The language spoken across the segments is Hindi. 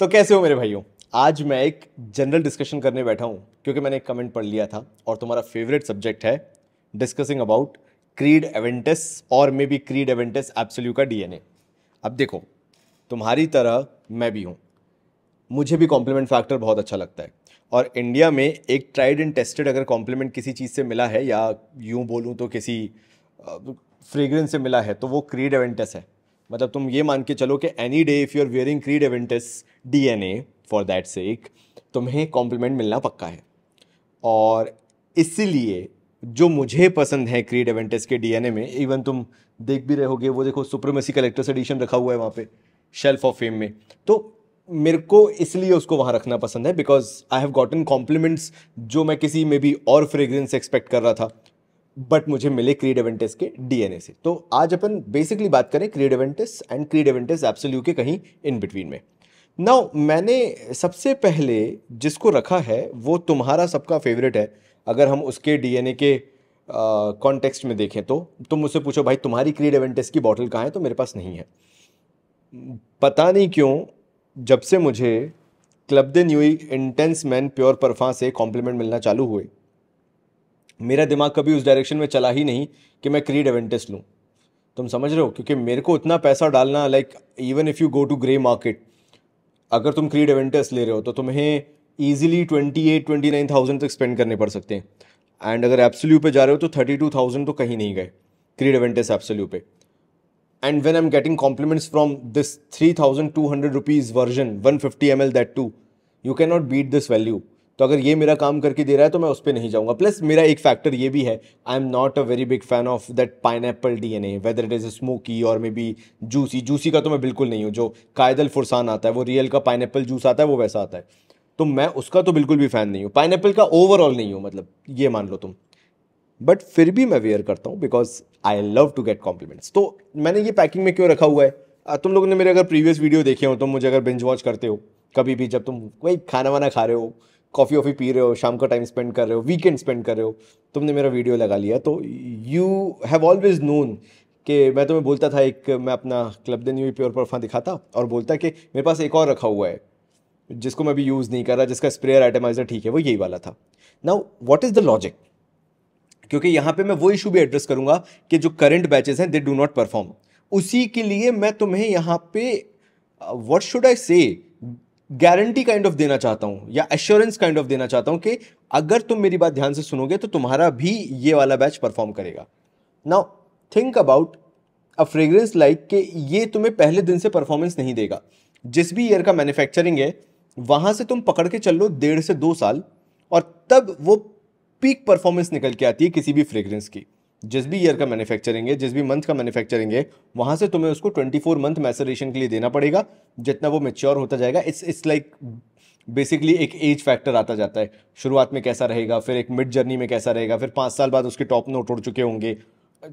तो कैसे हो मेरे भाइयों। आज मैं एक जनरल डिस्कशन करने बैठा हूं क्योंकि मैंने एक कमेंट पढ़ लिया था और तुम्हारा फेवरेट सब्जेक्ट है डिस्कसिंग अबाउट क्रीड एवेंटस और मे बी क्रीड एवेंटस एब्सोल्यू का डीएनए। अब देखो, तुम्हारी तरह मैं भी हूं, मुझे भी कॉम्प्लीमेंट फैक्टर बहुत अच्छा लगता है और इंडिया में एक ट्राइड एंड टेस्टेड अगर कॉम्प्लीमेंट किसी चीज़ से मिला है या यूं बोलूं तो किसी फ्रेग्रेंस से मिला है तो वो क्रीड एवेंटस है। मतलब तुम ये मान के चलो कि any day if you are wearing Creed Aventus DNA for that sake तुम्हें कॉम्प्लीमेंट मिलना पक्का है। और इसीलिए जो मुझे पसंद है क्रीड एवेंटस के डीएनए में, इवन तुम देख भी रहे होगे, वो देखो सुप्रीमेसी कलेक्टर्स एडिशन रखा हुआ है वहाँ पे शेल्फ ऑफ फेम में। तो मेरे को इसलिए उसको वहाँ रखना पसंद है because I have gotten compliments जो मैं किसी में भी और फ्रेग्रेंस एक्सपेक्ट कर रहा था बट मुझे मिले क्रीड एवेंटस के डीएनए से। तो आज अपन बेसिकली बात करें Creed Aventus and Creed Aventus Absolu के कहीं इन बिटवीन में। नाउ मैंने सबसे पहले जिसको रखा है वो तुम्हारा सबका फेवरेट है। अगर हम उसके डीएनए के कॉन्टेक्स्ट में देखें तो तुम मुझसे पूछो भाई तुम्हारी क्रीड एवेंटस की बॉटल कहाँ है, तो मेरे पास नहीं है। पता नहीं क्यों जब से मुझे Club de Nuit Intense Man Pure Parfum से कॉम्प्लीमेंट मिलना चालू हुए मेरा दिमाग कभी उस डायरेक्शन में चला ही नहीं कि मैं क्रीड एवेंटस लूँ। तुम समझ रहे हो, क्योंकि मेरे को उतना पैसा डालना, like even if you go to grey market, अगर तुम क्रीड एवेंटस ले रहे हो तो तुम्हें ईजिली 28-29,000 तक स्पेंड करने पड़ सकते हैं। एंड अगर एब्सोल्यू पे जा रहे हो तो 32,000 तो कहीं नहीं गए क्रीड एवेंटस एब्सोल्यू पे। And when I am getting compliments from this 3,200 rupees version 150 ml that too, you can not beat this value. तो अगर ये मेरा काम करके दे रहा है तो मैं उस पर नहीं जाऊंगा। प्लस मेरा एक फैक्टर ये भी है, I am not a very big fan of that pineapple DNA, whether it is smoky और मे बी जूसी। जूसी का तो मैं बिल्कुल नहीं हूँ। जो कायदल फुरसान आता है वो रियल का पाइनएप्पल जूस आता है वो वैसा आता है, तो मैं उसका तो बिल्कुल भी फैन नहीं हूँ। पाइनएप्पल का ओवरऑल नहीं हूँ, मतलब ये मान लो तुम। बट फिर भी मैं वेयर करता हूँ because I love to get compliments. तो मैंने ये पैकिंग में क्यों रखा हुआ है, तुम लोगों ने मेरे अगर प्रीवियस वीडियो देखे हो, तुम मुझे अगर बिंज वॉच करते हो कभी भी, जब तुम कोई खाना वाना खा रहे हो, कॉफ़ी वॉफ़ी पी रहे हो, शाम का टाइम स्पेंड कर रहे हो, वीकेंड स्पेंड कर रहे हो, तुमने मेरा वीडियो लगा लिया, तो यू हैव ऑलवेज नोन कि मैं तुम्हें बोलता था, एक मैं अपना क्लब द न्यू प्योर परफा दिखाता और बोलता कि मेरे पास एक और रखा हुआ है जिसको मैं भी यूज़ नहीं कर रहा, जिसका स्प्रेयर आइटमाइजर ठीक है, वो यही वाला था। Now what is the logic, क्योंकि यहाँ पे मैं वो इशू भी एड्रेस करूंगा कि जो करंट बैचेस हैं दे डू नॉट परफॉर्म। उसी के लिए मैं तुम्हें यहाँ पे व्हाट शुड आई से गारंटी काइंड ऑफ देना चाहता हूँ या एश्योरेंस काइंड ऑफ देना चाहता हूँ कि अगर तुम मेरी बात ध्यान से सुनोगे तो तुम्हारा भी ये वाला बैच परफॉर्म करेगा। Now think about a fragrance like कि ये तुम्हें पहले दिन से परफॉर्मेंस नहीं देगा। जिस भी ईयर का मैन्युफैक्चरिंग है वहां से तुम पकड़ के चल लो 1.5 से 2 साल, और तब वो पीक परफॉर्मेंस निकल के आती है किसी भी फ्रेग्रेंस की। जिस भी ईयर का मैन्युफैक्चरिंग है, जिस भी मंथ का मैन्युफैक्चरिंग है, वहां से तुम्हें उसको 24 मंथ मैसरेशन के लिए देना पड़ेगा। जितना वो मेच्योर होता जाएगा, इट्स लाइक बेसिकली एक एज फैक्टर आता जाता है। शुरुआत में कैसा रहेगा, फिर एक मिड जर्नी में कैसा रहेगा, फिर 5 साल बाद उसके टॉप नोट उड़ चुके होंगे,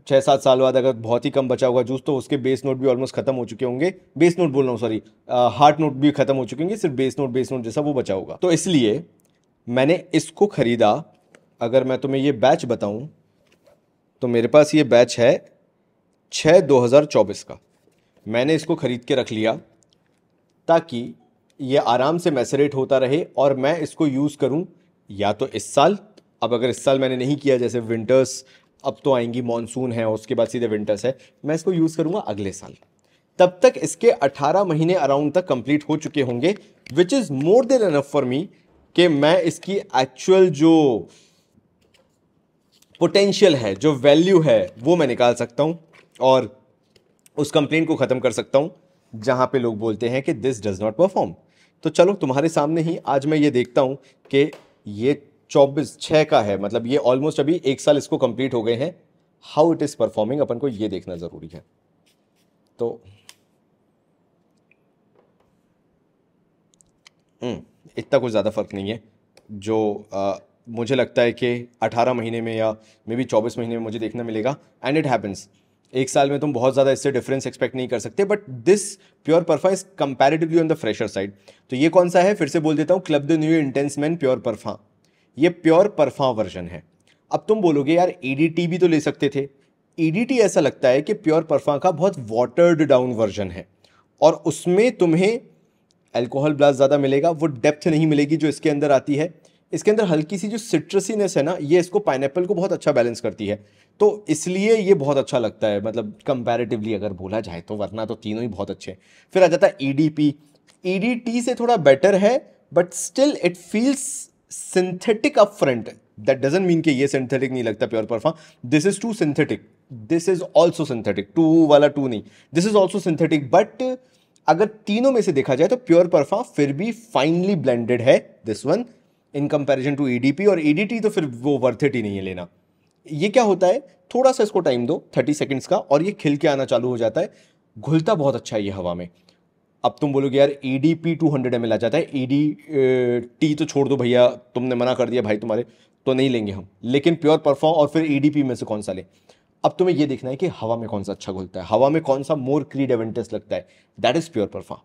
6-7 साल बाद अगर बहुत ही कम बचा होगा जूस तो उसके बेस नोट भी ऑलमोस्ट खत्म हो चुके होंगे। बेस नोट बोल रहा हूँ, सॉरी, हार्ट नोट भी खत्म हो चुके होंगे, सिर्फ बेस नोट जैसा वो बचा होगा। तो इसलिए मैंने इसको खरीदा। अगर मैं तुम्हें ये बैच बताऊं तो मेरे पास ये बैच है 6/2024 का। मैंने इसको खरीद के रख लिया ताकि ये आराम से मैसरेट होता रहे और मैं इसको यूज़ करूं या तो इस साल। अब अगर इस साल मैंने नहीं किया, जैसे विंटर्स अब तो आएंगी, मॉनसून है और उसके बाद सीधे विंटर्स है, मैं इसको यूज़ करूंगा अगले साल। तब तक इसके 18 महीने अराउंड तक कंप्लीट हो चुके होंगे, which is more than enough for me कि मैं इसकी एक्चुअल जो पोटेंशियल है, जो वैल्यू है, वो मैं निकाल सकता हूं और उस कंप्लेंट को ख़त्म कर सकता हूं जहां पे लोग बोलते हैं कि दिस डज नॉट परफॉर्म। तो चलो तुम्हारे सामने ही आज मैं ये देखता हूं कि ये 24/6 का है, मतलब ये ऑलमोस्ट अभी 1 साल इसको कंप्लीट हो गए हैं। हाउ इट इज़ परफॉर्मिंग अपन को ये देखना ज़रूरी है। तो इतना कुछ ज़्यादा फर्क नहीं है जो मुझे लगता है कि 18 महीने में या मे बी 24 महीने में मुझे देखना मिलेगा। एंड इट हैपन्स, 1 साल में तुम बहुत ज़्यादा इससे डिफरेंस एक्सपेक्ट नहीं कर सकते, but this Pure Parfum is comparatively on the fresher side. तो ये कौन सा है, फिर से बोल देता हूँ, Club de Nuit Intense Man Pure Parfum. ये प्योर परफा वर्जन है। अब तुम बोलोगे यार ईडीटी भी तो ले सकते थे। ईडीटी ऐसा लगता है कि प्योर परफा का बहुत वाटर्ड डाउन वर्जन है और उसमें तुम्हें अल्कोहल ब्लास्ट ज़्यादा मिलेगा, वो डेप्थ नहीं मिलेगी जो इसके अंदर आती है। इसके अंदर हल्की सी जो सिट्रसीनेस है ना, ये इसको पाइनएप्पल को बहुत अच्छा बैलेंस करती है, तो इसलिए ये बहुत अच्छा लगता है, मतलब कंपैरेटिवली अगर बोला जाए तो, वरना तो तीनों ही बहुत अच्छे हैं। फिर आ जाता है ईडीपी। ईडीटी से थोड़ा बेटर है, but still it feels synthetic up front. That doesn't mean कि ये सिंथेटिक नहीं लगता Pure Parfum, this is too synthetic, this is also synthetic, too वाला टू नहीं, this is also synthetic. But अगर तीनों में से देखा जाए तो प्योर परफा फिर भी फाइनली ब्लेंडेड है this one in comparison to EDP, और ईडीटी तो फिर वो वर्थ इट ही नहीं है लेना। ये क्या होता है, थोड़ा सा इसको टाइम दो 30 सेकंड्स का और ये खिल के आना चालू हो जाता है, घुलता बहुत अच्छा है ये हवा में। अब तुम बोलोगे यार ईडीपी 200 ml आ जाता है, ईडी टी तो छोड़ दो भैया, तुमने मना कर दिया भाई तुम्हारे, तो नहीं लेंगे हम, लेकिन प्योर परफॉर्म और फिर ईडीपी में से कौन सा लें। अब तुम्हें ये देखना है कि हवा में कौन सा अच्छा घुलता है, हवा में कौन सा मोर क्रीड एवेंटस लगता है, दैट इज प्योर परफॉर्म।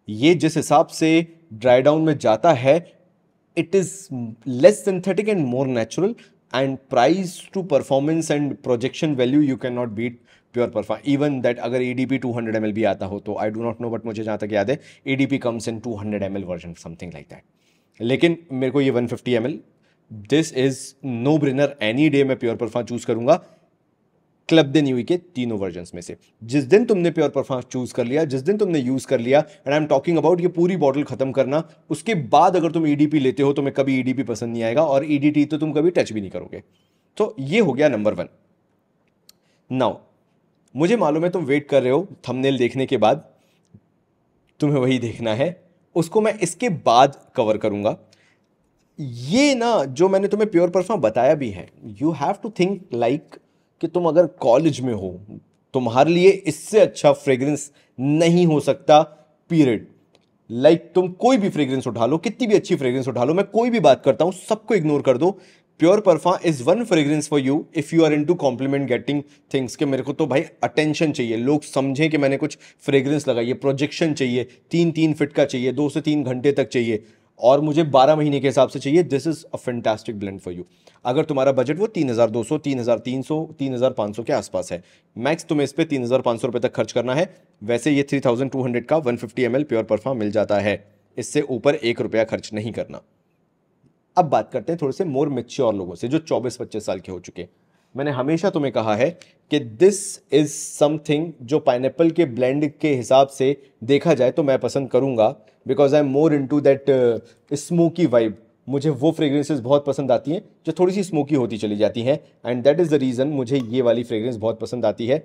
ये जिस हिसाब से ड्राई डाउन में जाता है, it is less synthetic and more natural, and price to performance and projection value you can not beat pure perform. Even that अगर ईडीपी 200 ml भी आता हो तो I do not know, but मुझे जहाँ तक याद है EDP comes in 200 ml version, something like that. लेकिन मेरे को ये 150 ml, this is no brainer, any day मैं प्योर परफॉर्म चूज करूंगा क्लब दे न्यूई के तीनों वर्जन्स में से। जिस दिन तुमने प्योर परफॉर्म चूज कर लिया, जिस दिन तुमने यूज कर लिया, and I am talking about ये पूरी बॉटल खत्म करना, उसके बाद अगर तुम ईडीपी लेते हो तो मैं कभी ईडीपी पसंद नहीं आएगा, और ईडीटी तो तुम कभी टच भी नहीं करोगे। तो ये हो गया नंबर 1। नाउ मुझे मालूम है तुम वेट कर रहे हो थंबनेल देखने के बाद, तुम्हें वही देखना है, उसको मैं इसके बाद कवर करूंगा। ये ना जो मैंने तुम्हें प्योर परफॉर्म बताया भी है, you have to think like कि तुम अगर कॉलेज में हो, तुम्हारे लिए इससे अच्छा फ्रेग्रेंस नहीं हो सकता, पीरियड। लाइक तुम कोई भी फ्रेग्रेंस उठा लो, कितनी भी अच्छी फ्रेग्रेंस उठा लो, मैं कोई भी बात करता हूं सबको इग्नोर कर दो, Pure Parfum is one fragrance for you if you are into compliment getting things, के मेरे को तो भाई अटेंशन चाहिए, लोग समझें कि मैंने कुछ फ्रेग्रेंस लगाई है, प्रोजेक्शन चाहिए, 3-3 फीट का चाहिए, 2 से 3 घंटे तक चाहिए, और मुझे 12 महीने के हिसाब से चाहिए, this is a fantastic blend for you. अगर तुम्हारा बजट वो 3200, 3300, 3500 के आसपास है, मैक्स तुम्हें इस पर 3500 रुपये तक खर्च करना है। वैसे ये 3200 का 150 ml प्योर परफॉर्म मिल जाता है, इससे ऊपर 1 रुपया खर्च नहीं करना। अब बात करते हैं थोड़े से मोर मेच्योर लोगों से जो 24-25 साल के हो चुके। मैंने हमेशा तुम्हें कहा है कि दिस इज समथिंग जो पाइनएप्पल के ब्लेंड के हिसाब से देखा जाए तो मैं पसंद करूंगा, because I am more into that smoky vibe. मुझे वो फ्रेग्रेंसेस बहुत पसंद आती हैं जो थोड़ी सी स्मोकी होती चली जाती हैं, and that is the reason मुझे ये वाली फ्रेग्रेंस बहुत पसंद आती है,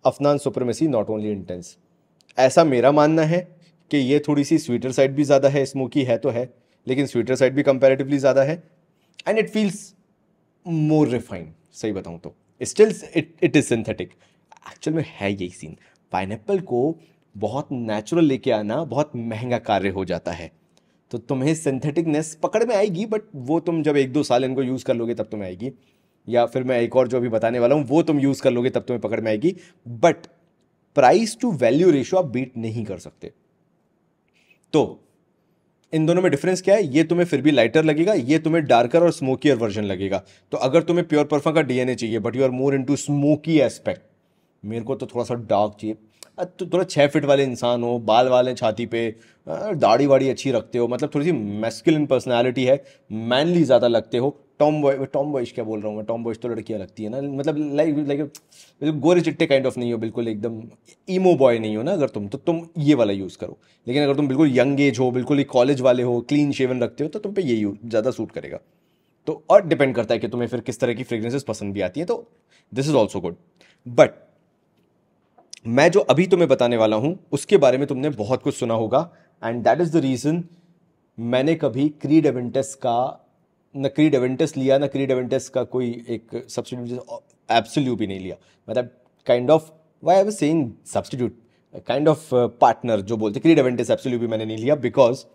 Afnan Supremacy not only intense. ऐसा मेरा मानना है कि ये थोड़ी सी स्वीटर साइड भी ज़्यादा है, स्मोकी है तो है, लेकिन स्वीटर साइड भी कंपैरेटिवली ज़्यादा है, and it feels more refined. सही बताऊं तो still it is synthetic, actual में है यही सीन। पाइनएप्पल को बहुत नेचुरल लेके आना बहुत महंगा कार्य हो जाता है, तो तुम्हें सिंथेटिकनेस पकड़ में आएगी, बट वो तुम जब 1-2 साल इनको यूज़ कर लोगे तब तुम्हें आएगी, या फिर मैं एक और जो अभी बताने वाला हूँ वो तुम यूज़ कर लोगे तब तुम्हें पकड़ में आएगी, but price to value ratio आप बीट नहीं कर सकते। तो इन दोनों में डिफरेंस क्या है, ये तुम्हें फिर भी लाइटर लगेगा, ये तुम्हें डार्कर और स्मोकियर वर्जन लगेगा। तो अगर तुम्हें प्योर परफॉर्म का डीएनए चाहिए but you are more into smoky aspect, मेरे को तो थोड़ा सा डार्क चाहिए, तो थोड़ा 6 फीट वाले इंसान हो, बाल वाले छाती पे, दाढ़ी वाड़ी अच्छी रखते हो, मतलब थोड़ी सी मैस्कुलिन पर्सनैलिटी है, मैनली ज़्यादा लगते हो, टॉम बॉयज क्या बोल रहा हूँ मैं, टॉम बॉयज तो लड़कियाँ लगती है ना, मतलब लाइक लाइक गोरे चिट्टे काइंड ऑफ नहीं हो, बिल्कुल एकदम ईमो बॉय नहीं हो ना अगर तुम, तो तुम ये वाला यूज़ करो। लेकिन अगर तुम बिल्कुल यंग एज हो, बिल्कुल ही कॉलेज वाले हो, क्लीन शेवन रखते हो, तो तुम पे ये ज़्यादा सूट करेगा। तो और डिपेंड करता है कि तुम्हें फिर किस तरह की फ्रेग्रेंसेस पसंद भी आती हैं, तो this is also good. But मैं जो अभी तुम्हें बताने वाला हूं उसके बारे में तुमने बहुत कुछ सुना होगा, and that is the reason मैंने कभी क्रीड एवेंटस का न क्रीड एवेंटस लिया, न क्रीड एवेंटस का कोई एक सब्स्टिट्यूट एब्सोल्यूट भी नहीं लिया, मतलब kind of why I was saying substitute, kind of partner जो बोलते, क्रीड एवेंटस एब्सोल्यूट भी मैंने नहीं लिया, बिकॉज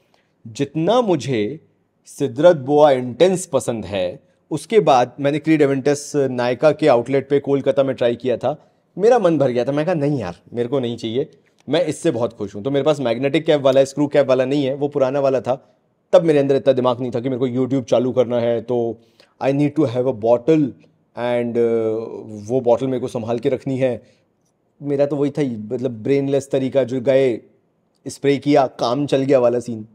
जितना मुझे सिद्रत बोआ इंटेंस पसंद है, उसके बाद मैंने क्रीड एवेंटस नायका के आउटलेट पे कोलकाता में ट्राई किया था, मेरा मन भर गया था, मैं कहा नहीं यार मेरे को नहीं चाहिए, मैं इससे बहुत खुश हूँ। तो मेरे पास मैग्नेटिक कैप वाला है, स्क्रू कैप वाला नहीं है, वो पुराना वाला था। तब मेरे अंदर इतना दिमाग नहीं था कि मेरे को यूट्यूब चालू करना है, तो I need to have a bottle, and वो बॉटल मेरे को संभाल के रखनी है। मेरा तो वही था, मतलब ब्रेनलेस तरीका, जो गए स्प्रे किया, काम चल गया वाला सीन।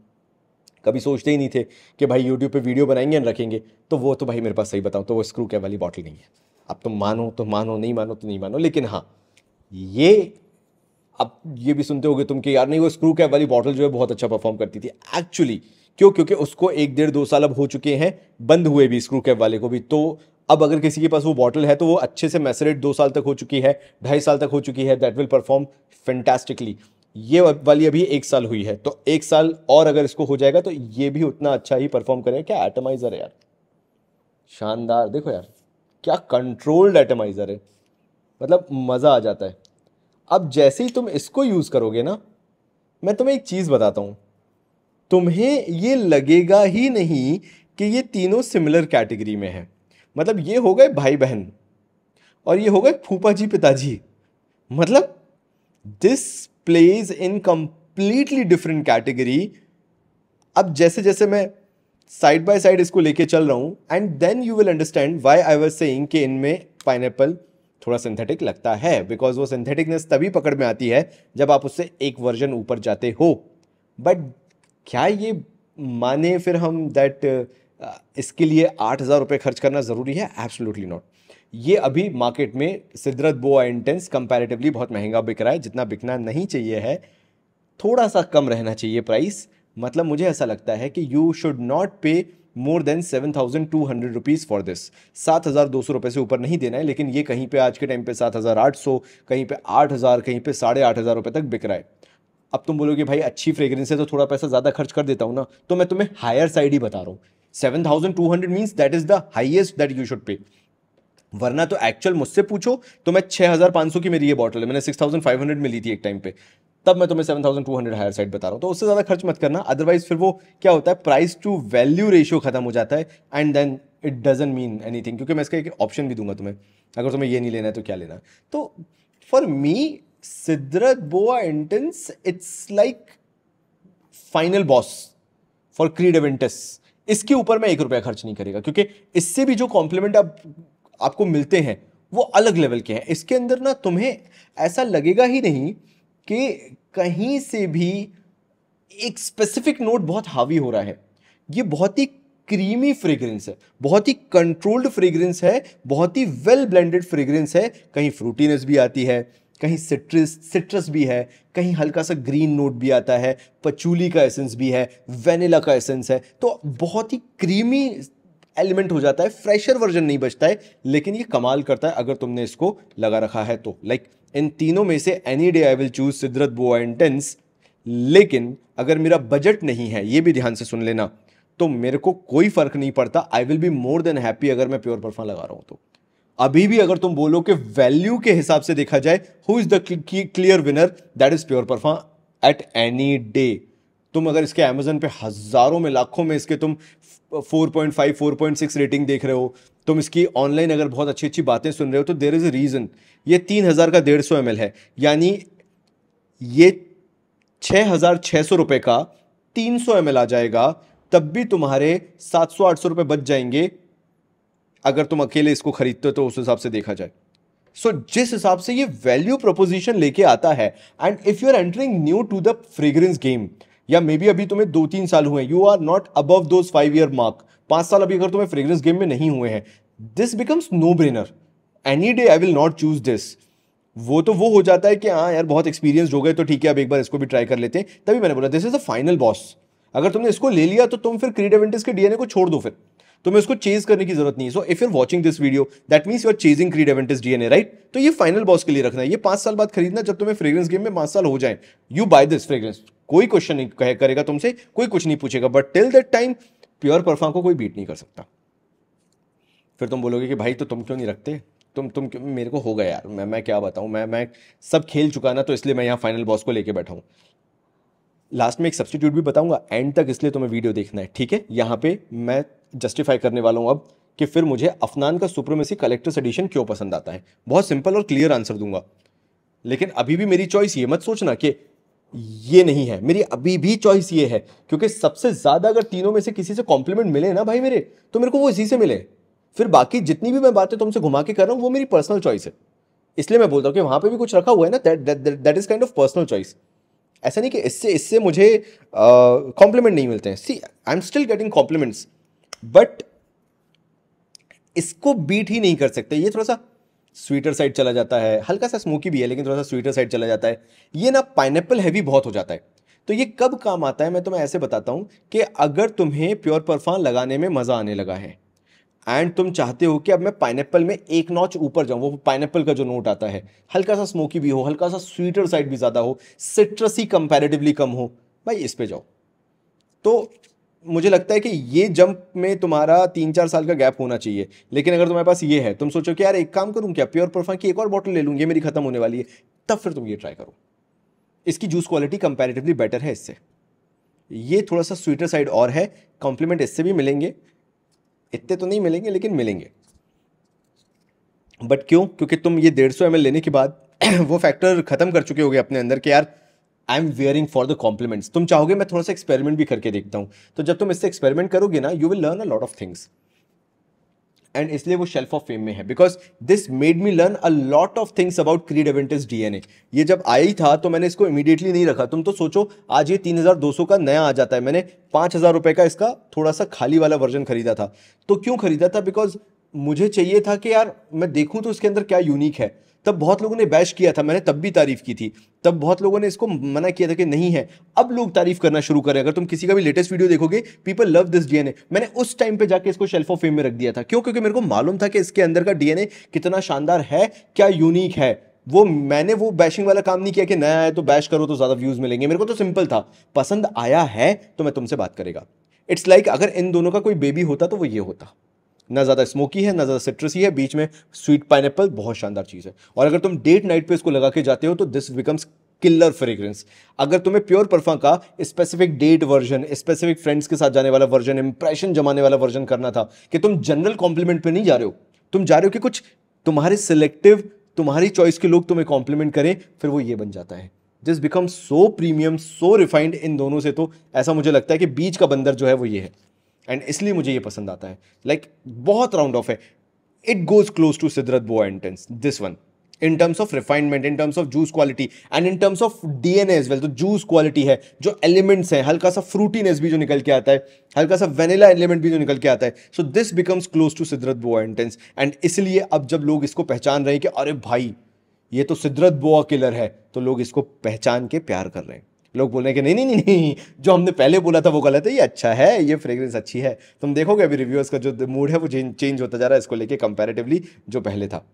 कभी सोचते ही नहीं थे कि भाई यूट्यूब पे वीडियो बनाएंगे और रखेंगे। तो वो तो भाई मेरे पास सही बताऊँ तो वो स्क्रू कैप वाली बॉटल नहीं है। अब तुम मानो तो मानो, नहीं मानो तो नहीं मानो, लेकिन हाँ ये, अब ये भी सुनते होगे तुम कि यार नहीं वो स्क्रू कैप वाली बॉटल जो है बहुत अच्छा परफॉर्म करती थी। एक्चुअली क्यों? क्योंकि उसको 1 1.5 2 साल अब हो चुके हैं बंद हुए भी, स्क्रू कैप वाले को भी। तो अब अगर किसी के पास वो बॉटल है तो वो अच्छे से मैसरेट 2 साल तक हो चुकी है, 2.5 साल तक हो चुकी है, दैट विल परफॉर्म फैंटास्टिकली। ये वाली अभी 1 साल हुई है, तो 1 साल और अगर इसको हो जाएगा तो ये भी उतना अच्छा ही परफॉर्म करेगा। क्या एटमाइजर है यार, शानदार। देखो यार क्या कंट्रोल्ड एटमाइजर है, मतलब मजा आ जाता है। अब जैसे ही तुम इसको यूज करोगे ना, मैं तुम्हें एक चीज बताता हूं, तुम्हें ये लगेगा ही नहीं कि ये तीनों सिमिलर कैटेगरी में है। मतलब ये हो गए भाई बहन और ये हो गए फूफा जी पिताजी। मतलब this plays in completely different category. अब जैसे जैसे मैं साइड बाय साइड इसको लेके चल रहा हूं, and then you will understand why I was saying कि इनमें पाइनएप्पल थोड़ा सिंथेटिक लगता है, बिकॉज वो सिंथेटिकनेस तभी पकड़ में आती है जब आप उससे एक वर्जन ऊपर जाते हो। बट क्या ये माने फिर हम दैट इसके लिए 8,000 रुपये खर्च करना ज़रूरी है? Absolutely not. ये अभी मार्केट में सिद्रत बोआ इंटेंस कंपैरेटिवली बहुत महंगा बिक रहा है, जितना बिकना नहीं चाहिए है। थोड़ा सा कम रहना चाहिए प्राइस। मतलब मुझे ऐसा लगता है कि यू शुड नॉट पे more than 7,200 rupees for this. 7,200 रुपये से ऊपर नहीं देना है, लेकिन ये कहीं पे आज के टाइम पे 7,800, कहीं पे 8,000, कहीं पे 8,500 रुपये तक बिक रहा है। अब तुम बोलोगे भाई अच्छी फ्रेग्रेंस है तो थोड़ा पैसा ज़्यादा खर्च कर देता हूँ ना, तो मैं तुम्हें हायर साइड ही बता रहा हूँ। 7,200 means that is the highest that you should pay. वरना तो एक्चुअल मुझसे पूछो तो मैं 6,500 की मेरी ये बॉटल है, मैंने 6,500 में ली थी एक टाइम पे, तब मैं तुम्हें 7,200 हायर साइड बता रहा हूँ। तो उससे ज़्यादा खर्च मत करना, अदरवाइज फिर वो क्या होता है, प्राइस टू वैल्यू रेशियो खत्म हो जाता है, and then it doesn't mean anything. क्योंकि मैं इसका एक ऑप्शन भी दूंगा तुम्हें, अगर तुम्हें ये नहीं लेना है तो क्या लेना है। तो for me Sidrat Boa Intense it's like final boss for Creed Aventus. इसके ऊपर मैं 1 रुपया खर्च नहीं करेगा, क्योंकि इससे भी जो कॉम्प्लीमेंट आपको मिलते हैं वो अलग लेवल के हैं। इसके अंदर ना तुम्हें ऐसा लगेगा ही नहीं कि कहीं से भी एक स्पेसिफिक नोट बहुत हावी हो रहा है। ये बहुत ही क्रीमी फ्रेग्रेंस है, बहुत ही कंट्रोल्ड फ्रेग्रेंस है, बहुत ही वेल ब्लेंडेड फ्रेग्रेंस है। कहीं फ्रूटीनेस भी आती है, कहीं सिट्रस भी है, कहीं हल्का सा ग्रीन नोट भी आता है, पचूली का एसेंस भी है, वेनिला का एसेंस है। तो बहुत ही क्रीमी एलिमेंट हो जाता है, फ्रेशर वर्जन नहीं बचता है, लेकिन ये कमाल करता है अगर तुमने इसको लगा रखा है तो। लाइक इन तीनों में से any day I will choose Sidrat Boa Intense. लेकिन अगर मेरा बजट नहीं है, ये भी ध्यान से सुन लेना, तो मेरे को कोई फर्क नहीं पड़ता। I will be more than happy अगर मैं प्योर परफ्यूम लगा रहा हूं तो। अभी भी अगर तुम बोलो कि वैल्यू के हिसाब से देखा जाए who is the clear winner, that is pure perfume at any day. तुम अगर इसके अमेजन पे हजारों में लाखों में इसके तुम 4.5 4.6 रेटिंग देख रहे हो, तुम इसकी ऑनलाइन अगर बहुत अच्छी अच्छी बातें सुन रहे हो, तो देयर इज अ रीजन। ये 3,000 का 150 ml है, यानी ये 6,600 रुपए का 300 ml आ जाएगा, तब भी तुम्हारे 700-800 रुपए बच जाएंगे अगर तुम अकेले इसको खरीदते हो तो उस हिसाब से देखा जाए। सो जिस हिसाब से ये वैल्यू प्रोपोजिशन लेके आता है, and if you are entering new to the fragrance game, या मे बी अभी तुम्हें 2-3 साल हुए, you are not above those 5 year mark, 5 साल अभी अगर तुम्हें फ्रेग्रेंस गेम में नहीं हुए हैं, this becomes no brainer. Any day I will not choose this. वो तो वो हो जाता है कि हाँ यार बहुत एक्सपीरियंस हो गए तो ठीक है अब एक बार इसको भी ट्राई कर लेते हैं, तभी मैंने बोला this is the final boss. अगर तुमने इसको ले लिया तो तुम फिर क्रीड एवेंटिस के डीएनए को छोड़ दो, फिर तुम्हें उसको चेज करने की जरूरत नहीं है। So if you are watching this video that means you are chasing Creed Aventus DNA, right? तो ये फाइनल बॉस के लिए रखना है। ये 5 साल बाद खरीदना जब तुम्हें फ्रेग्रेंस गेम में 5 साल हो जाए, यू बाय दिस फ्रेग्रेंस। कोई क्वेश्चन नहीं करेगा तुमसे, कोई कुछ नहीं पूछेगा, but till that time pure perfume को कोई बीट नहीं कर सकता। फिर तुम बोलोगे कि भाई तो तुम क्यों नहीं रखते, तुम क्यों? मेरे को हो गया यार, मैं क्या बताऊं, मैं सब खेल चुका ना, तो इसलिए मैं यहाँ फाइनल बॉस को लेके बैठा हूँ। लास्ट में एक सब्स्टिट्यूट भी बताऊंगा एंड तक, इसलिए तुम्हें वीडियो देखना है, ठीक है? यहाँ पे मैं जस्टिफाई करने वाला हूँ अब कि फिर मुझे अफनान का सुप्रीमेसी कलेक्टर्स एडिशन क्यों पसंद आता है। बहुत सिंपल और क्लियर आंसर दूंगा, लेकिन अभी भी मेरी चॉइस ये मत सोचना कि ये नहीं है। मेरी अभी भी चॉइस ये है, क्योंकि सबसे ज्यादा अगर तीनों में से किसी से कॉम्प्लीमेंट मिले ना भाई मेरे, तो मेरे को वो इसी से मिले। फिर बाकी जितनी भी मैं बातें तुमसे घुमा के कर रहा हूं वो मेरी पर्सनल चॉइस है। इसलिए मैं बोलता हूं कि वहां पे भी कुछ रखा हुआ है ना, that is kind of personal choice. ऐसा नहीं कि इससे इससे मुझे कॉम्प्लीमेंट नहीं मिलते हैं, see I am still getting compliments, but इसको बीट ही नहीं कर सकते। ये थोड़ा सा स्वीटर साइड चला जाता है, हल्का सा स्मोकी भी है लेकिन थोड़ा सा स्वीटर साइड चला जाता है। ये ना पाइनएप्पल हैवी बहुत हो जाता है। तो ये कब काम आता है मैं तुम्हें ऐसे बताता हूं कि अगर तुम्हें प्योर परफॉर्म लगाने में मजा आने लगा है एंड तुम चाहते हो कि अब मैं पाइनएप्पल में एक नॉच ऊपर जाऊं, वो पाइनएप्पल का जो नोट आता है हल्का सा स्मोकी भी हो, हल्का सा स्वीटर साइड भी ज्यादा हो, सिट्रसी कंपैरेटिवली कम हो, भाई इस पे जाओ। तो मुझे लगता है कि ये जंप में तुम्हारा 3-4 साल का गैप होना चाहिए। लेकिन अगर तुम्हारे पास ये है, तुम सोचो कि यार एक काम करूं क्या, प्योर परफॉर्म की एक और बॉटल ले लूं, ये मेरी खत्म होने वाली है, तब फिर तुम ये ट्राई करो। इसकी जूस क्वालिटी कंपैरेटिवली बेटर है इससे, ये थोड़ा सा स्वीटर साइड और है, कॉम्प्लीमेंट इससे भी मिलेंगे, इतने तो नहीं मिलेंगे लेकिन मिलेंगे। बट क्यों? क्योंकि तुम ये 150 ml लेने के बाद वो फैक्टर खत्म कर चुके होगे अपने अंदर कि यार I am wearing for the compliments. तुम चाहोगे मैं थोड़ा सा एक्सपेरिमेंट भी करके देखता हूं, तो जब तुम इससे एक्सपेरिमेंट करोगे ना, you will learn a lot of things, and इसलिए वो शेल्फ ऑफ फेम में है, because this made me learn a lot of things about Creed Aventus DNA. ये जब आई था तो मैंने इसको इमीडिएटली नहीं रखा। तुम तो सोचो आज ये 3200 का नया आ जाता है, मैंने 5000 रुपए का इसका थोड़ा सा खाली वाला वर्जन खरीदा था। तो क्यों खरीदा था? बिकॉज मुझे चाहिए था कि यार मैं देखूं तो इसके अंदर क्या यूनिक है। तब बहुत लोगों ने बैश किया था, मैंने तब भी तारीफ की थी, तब बहुत लोगों ने इसको मना किया था कि नहीं है। अब लोग तारीफ करना शुरू करें। अगर तुम किसी का भी लेटेस्ट वीडियो देखोगे, पीपल लव दिस डीएनए। मैंने उस टाइम पे जाके इसको शेल्फ ऑफ फेम में रख दिया था। क्यों? क्योंकि मेरे को मालूम था कि इसके अंदर का डीएनए कितना शानदार है, क्या यूनिक है। वो मैंने वो बैशिंग वाला काम नहीं किया कि नया है तो बैश करो तो ज्यादा व्यूज मिलेंगे। मेरे को तो सिंपल था, पसंद आया है तो मैं तुमसे बात करेगा। इट्स लाइक अगर इन दोनों का कोई बेबी होता तो वो ये होता, ना ज़्यादा स्मोकी है ना ज़्यादा सिट्रसी है, बीच में स्वीट पाइनएप्पल, बहुत शानदार चीज़ है। और अगर तुम डेट नाइट पे इसको लगा के जाते हो तो दिस बिकम्स किलर फ्रेग्रेंस। अगर तुम्हें प्योर परफ्यूम का specific date version, specific friends के साथ जाने वाला वर्जन, इंप्रेशन जमाने वाला वर्जन करना था, कि तुम जनरल कॉम्प्लीमेंट पे नहीं जा रहे हो, तुम जा रहे हो कि कुछ तुम्हारे सिलेक्टिव, तुम्हारी चॉइस के लोग तुम्हें कॉम्प्लीमेंट करें, फिर वो ये बन जाता है। This become so premium, so refined इन दोनों से। तो ऐसा मुझे लगता है कि बीच का बंदर जो है वो ये है, एंड इसलिए मुझे ये पसंद आता है। लाइक बहुत राउंड ऑफ है, it goes close to Sidrat Boa Intense, this one, in terms of refinement, in terms of juice quality and in terms of DNA as well. तो जूस क्वालिटी है, जो एलिमेंट्स हैं, हल्का सा फ्रूटीनेस भी जो निकल के आता है, हल्का सा वेनिला एलिमेंट भी जो निकल के आता है, so this becomes close to Sidrat Boa Intense. And इसलिए अब जब लोग इसको पहचान रहे हैं कि अरे भाई ये तो सिद्रत बोआ किलर है, तो लोग इसको पहचान के प्यार कर रहे हैं। लोग बोल रहे हैं कि नहीं नहीं नहीं नहीं, जो हमने पहले बोला था वो गलत है, ये अच्छा है, ये फ्रेग्रेंस अच्छी है। तुम देखोगे अभी रिव्यूअर्स का जो मूड है वो चेंज होता जा रहा है इसको लेके कंपैरेटिवली जो पहले था।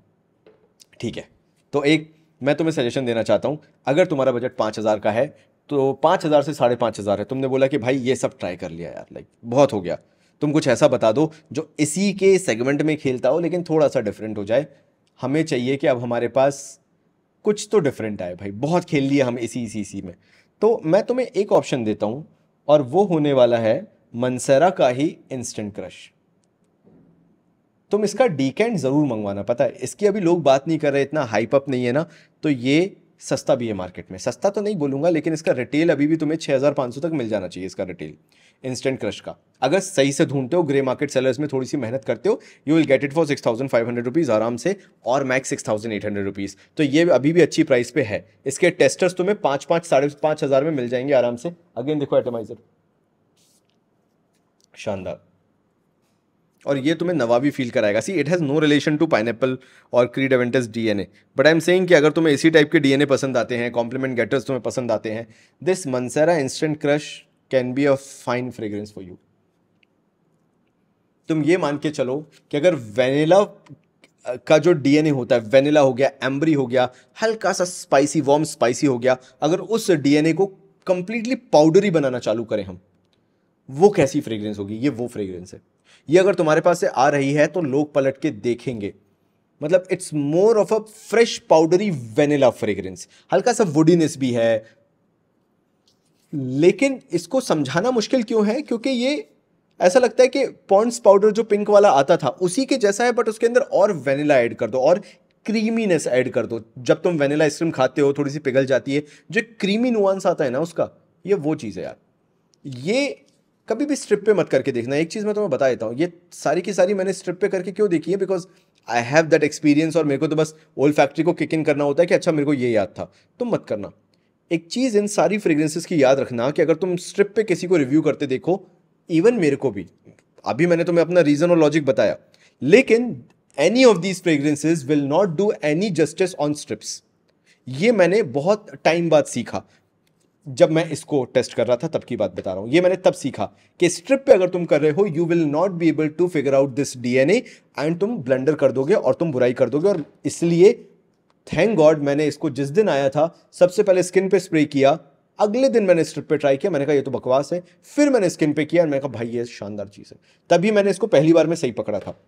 ठीक है, तो एक मैं तुम्हें सजेशन देना चाहता हूँ। अगर तुम्हारा बजट 5000 का है तो 5000 से 5500 है, तुमने बोला कि भाई ये सब ट्राई कर लिया यार, लाइक बहुत हो गया, तुम कुछ ऐसा बता दो जो इसी के सेगमेंट में खेलता हो लेकिन थोड़ा सा डिफरेंट हो जाए। हमें चाहिए कि अब हमारे पास कुछ तो डिफरेंट आए भाई, बहुत खेल लिया हम इसी में। तो मैं तुम्हें एक ऑप्शन देता हूं और वो होने वाला है मंसेरा का ही इंस्टेंट क्रश। तुम इसका डीकेंट जरूर मंगवाना। पता है इसकी अभी लोग बात नहीं कर रहे, इतना हाइप अप नहीं है ना, तो ये सस्ता भी है मार्केट में। सस्ता तो नहीं बोलूंगा लेकिन इसका रिटेल अभी भी तुम्हें 6500 तक मिल जाना चाहिए इसका रिटेल इंस्टेंट क्रश का। अगर सही से ढूंढते हो, ग्रे मार्केट सेलर्स में थोड़ी सी मेहनत करते हो, you will get it for 6500 rupees आराम से, और मैक्स 6800 रुपीज़। तो ये अभी भी अच्छी प्राइस पे है। इसके टेस्टर्स तुम्हें 5,000-5,500 में मिल जाएंगे आराम से। अगेन देखो एटमाइजर, शानदार, और ये तुम्हें नवाबी फील कराएगा। See it has no relation to pineapple और Creed Aventus DNA, but I am saying कि अगर तुम्हें इसी टाइप के डीएनए पसंद आते हैं, कॉम्प्लीमेंट गेटर्स तुम्हें पसंद आते हैं, this Mancera Instant Crush can be a fine fragrance for you. तुम ये मान के चलो कि अगर वेनिला का जो डीएनए होता है, वेनिला हो गया, एम्बरी हो गया, हल्का सा स्पाइसी, वार्म स्पाइसी हो गया, अगर उस डीएनए को कंप्लीटली पाउडरी बनाना चालू करें हम, वो कैसी फ्रेग्रेंस होगी? ये वो फ्रेग्रेंस है। ये अगर तुम्हारे पास से आ रही है तो लोग पलट के देखेंगे। मतलब it's more of a fresh powdery vanilla fragrance, हल्का सा वुडीनेस भी है। लेकिन इसको समझाना मुश्किल क्यों है? क्योंकि ये ऐसा लगता है कि पॉन्ड्स पाउडर जो पिंक वाला आता था उसी के जैसा है, बट उसके अंदर और वेनिला ऐड कर दो और क्रीमीनेस ऐड कर दो। जब तुम वेनिला आइसक्रीम खाते हो थोड़ी सी पिघल जाती है, जो क्रीमी नुआंस आता है ना उसका, ये वो चीज़ है यार। ये कभी भी स्ट्रिप पे मत करके देखना। एक चीज़ मैं तुम्हें बता देता हूँ, ये सारी की सारी मैंने स्ट्रिप पे करके क्यों देखी है, because I have that experience, और मेरे को तो बस ओल्ड फैक्ट्री को किक इन करना होता है कि अच्छा मेरे को ये याद था। तुम मत करना, एक चीज़ इन सारी फ्रेग्रेंसेस की याद रखना कि अगर तुम स्ट्रिप पे किसी को रिव्यू करते देखो, इवन मेरे को भी, अभी मैंने तुम्हें अपना रीज़न और लॉजिक बताया, लेकिन any of these fragrances will not do any justice on strips. ये मैंने बहुत टाइम बाद सीखा, जब मैं इसको टेस्ट कर रहा था तब की बात बता रहा हूं। ये मैंने तब सीखा कि स्ट्रिप पे अगर तुम कर रहे हो, you will not be able to figure out this DNA and तुम ब्लंडर कर दोगे और तुम बुराई कर दोगे। और इसलिए थैंक गॉड मैंने इसको जिस दिन आया था सबसे पहले स्किन पे स्प्रे किया, अगले दिन मैंने स्ट्रिप पे ट्राई किया, मैंने कहा ये तो बकवास है, फिर मैंने स्किन पे किया और मैंने कहा भाई ये शानदार चीज़ है। तभी मैंने इसको पहली बार में सही पकड़ा था।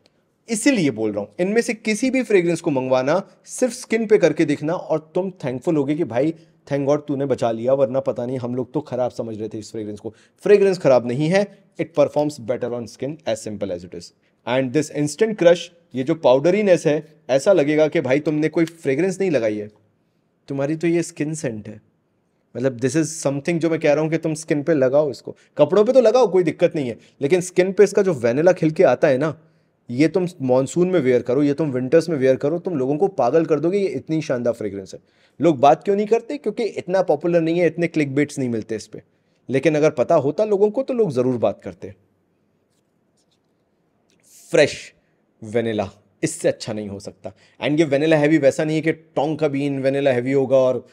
इसीलिए बोल रहा हूं, इनमें से किसी भी फ्रेग्रेंस को मंगवाना, सिर्फ स्किन पे करके देखना और तुम थैंकफुल होगे कि भाई थैंक गॉड तूने बचा लिया, वरना पता नहीं हम लोग तो खराब समझ रहे थे इस फ्रेग्रेंस को। फ्रेग्रेंस खराब नहीं है, it performs better on skin, as simple as it is. And this instant crush, ये जो पाउडरीनेस है, ऐसा लगेगा कि भाई तुमने कोई फ्रेग्रेंस नहीं लगाई है, तुम्हारी तो ये स्किन सेंट है। मतलब दिस इज समथिंग जो मैं कह रहा हूं कि तुम स्किन पे लगाओ, इसको कपड़ों पे तो लगाओ, कोई दिक्कत नहीं है, लेकिन स्किन पे इसका जो वेनिला खिल के आता है ना, ये तुम मॉनसून में वेयर करो, ये तुम विंटर्स में वेयर करो, तुम लोगों को पागल कर दोगे। ये इतनी शानदार फ्रेग्रेंस है। लोग बात क्यों नहीं करते? क्योंकि इतना पॉपुलर नहीं है, इतने क्लिक बेट्स नहीं मिलते इस पे। लेकिन अगर पता होता लोगों को तो लोग ज़रूर बात करते। फ्रेश वेनिला, इससे अच्छा नहीं हो सकता। एंड ये वेनिला हैवी वैसा नहीं है कि टोंग का बीन वेनिला हैवी होगा और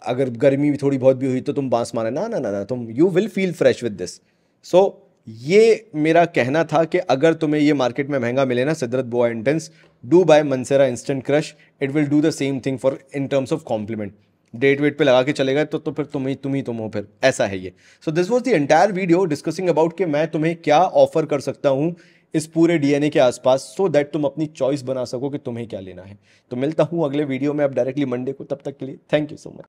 अगर गर्मी भी थोड़ी बहुत भी हुई तो तुम बांस मारे, ना ना ना ना, तुम you will feel fresh with this. So ये मेरा कहना था कि अगर तुम्हें ये मार्केट में महंगा मिले ना, Sidrat Boa Intense, do buy Mancera Instant Crush. It will do the same thing for in terms of compliment. डेट वेट पे लगा के चले गए तो फिर तुम हो, फिर ऐसा है ये। So this was the entire video discussing about कि मैं तुम्हें क्या ऑफर कर सकता हूँ इस पूरे डीएनए के आसपास, सो दैट तुम अपनी चॉइस बना सको कि तुम्हें क्या लेना है। तो मिलता हूँ अगले वीडियो में, अब डायरेक्टली मंडे को। तब तक के लिए थैंक यू सो मच।